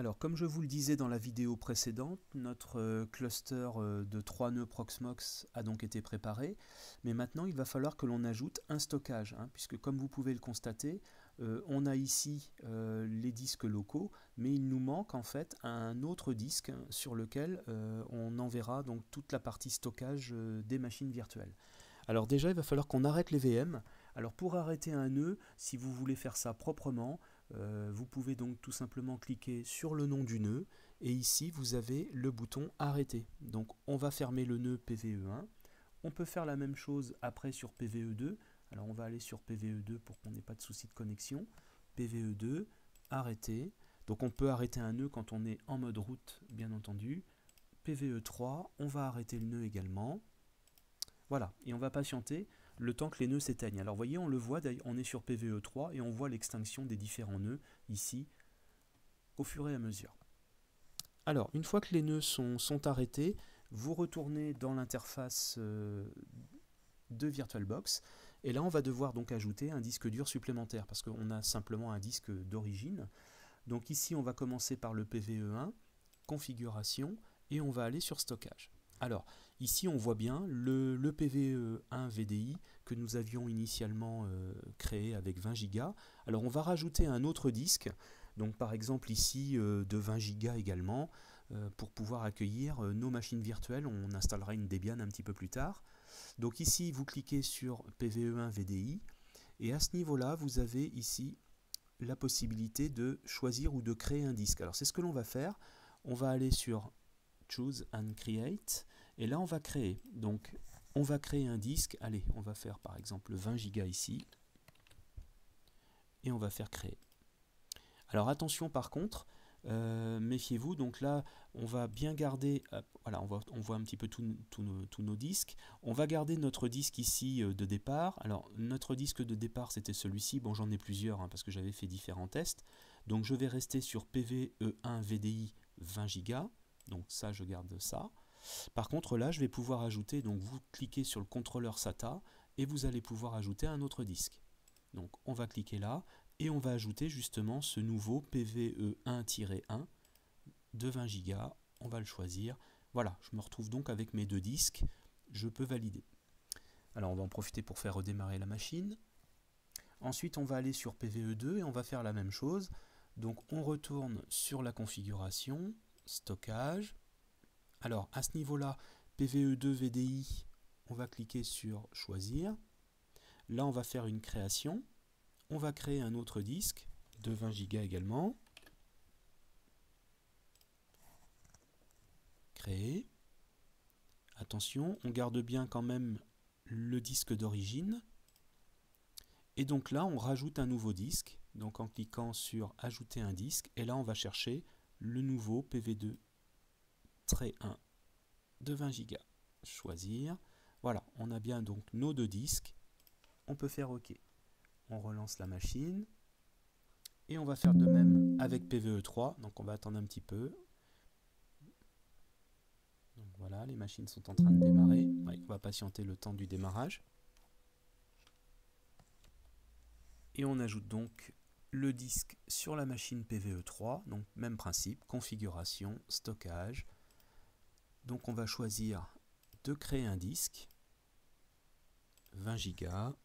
Alors, comme je vous le disais dans la vidéo précédente, notre cluster de 3 nœuds Proxmox a donc été préparé, mais maintenant il va falloir que l'on ajoute un stockage, puisque comme vous pouvez le constater, on a ici les disques locaux, mais il nous manque en fait un autre disque sur lequel on enverra donc toute la partie stockage des machines virtuelles. Alors déjà, il va falloir qu'on arrête les VM. Alors pour arrêter un nœud, si vous voulez faire ça proprement, vous pouvez donc tout simplement cliquer sur le nom du nœud et ici vous avez le bouton arrêter. Donc on va fermer le nœud PVE1. On peut faire la même chose après sur PVE2. Alors on va aller sur PVE2 pour qu'on n'ait pas de souci de connexion. PVE2, arrêter. Donc on peut arrêter un nœud quand on est en mode route, bien entendu. PVE3, on va arrêter le nœud également. Voilà, et on va patienter le temps que les nœuds s'éteignent. Alors vous voyez, on le voit, on est sur PVE3 et on voit l'extinction des différents nœuds ici au fur et à mesure. Alors, une fois que les nœuds sont arrêtés, vous retournez dans l'interface de VirtualBox et là on va devoir donc ajouter un disque dur supplémentaire parce qu'on a simplement un disque d'origine. Donc ici on va commencer par le PVE1, configuration, et on va aller sur stockage. Alors, ici on voit bien le PVE1 VDI que nous avions initialement créé avec 20 Go. Alors on va rajouter un autre disque, donc par exemple ici de 20 Go également, pour pouvoir accueillir nos machines virtuelles. On installera une Debian un petit peu plus tard. Donc ici vous cliquez sur PVE1 VDI, et à ce niveau-là vous avez ici la possibilité de choisir ou de créer un disque. Alors c'est ce que l'on va faire. On va aller sur Choose and Create et là on va créer. Donc on va créer un disque. Allez, on va faire par exemple 20 Go ici et on va faire créer. Alors attention par contre, méfiez-vous, donc là on va bien garder, voilà, on voit un petit peu tous nos disques. On va garder notre disque ici de départ. Alors notre disque de départ c'était celui-ci, bon j'en ai plusieurs parce que j'avais fait différents tests. Donc je vais rester sur PVE1 VDI 20 Go, donc ça je garde ça. Par contre là je vais pouvoir ajouter, donc vous cliquez sur le contrôleur SATA et vous allez pouvoir ajouter un autre disque. Donc on va cliquer là et on va ajouter justement ce nouveau PVE1-1 de 20 Go. On va le choisir. Voilà, je me retrouve donc avec mes deux disques. Je peux valider. Alors on va en profiter pour faire redémarrer la machine. Ensuite on va aller sur PVE2 et on va faire la même chose. Donc on retourne sur la configuration, stockage. Alors à ce niveau-là, PVE2 VDI, on va cliquer sur choisir. Là on va faire une création. On va créer un autre disque de 20 Go également. Créer. Attention, on garde bien quand même le disque d'origine. Et donc là, on rajoute un nouveau disque. Donc en cliquant sur ajouter un disque. Et là, on va chercher le nouveau PV2-1 de 20 Go. Choisir. Voilà, on a bien donc nos deux disques. On peut faire OK. On relance la machine. Et on va faire de même avec PVE3. Donc on va attendre un petit peu. Donc voilà, les machines sont en train de démarrer. Ouais, on va patienter le temps du démarrage. Et on ajoute donc le disque sur la machine PVE3. Donc même principe, configuration, stockage. Donc on va choisir de créer un disque. 20 Go.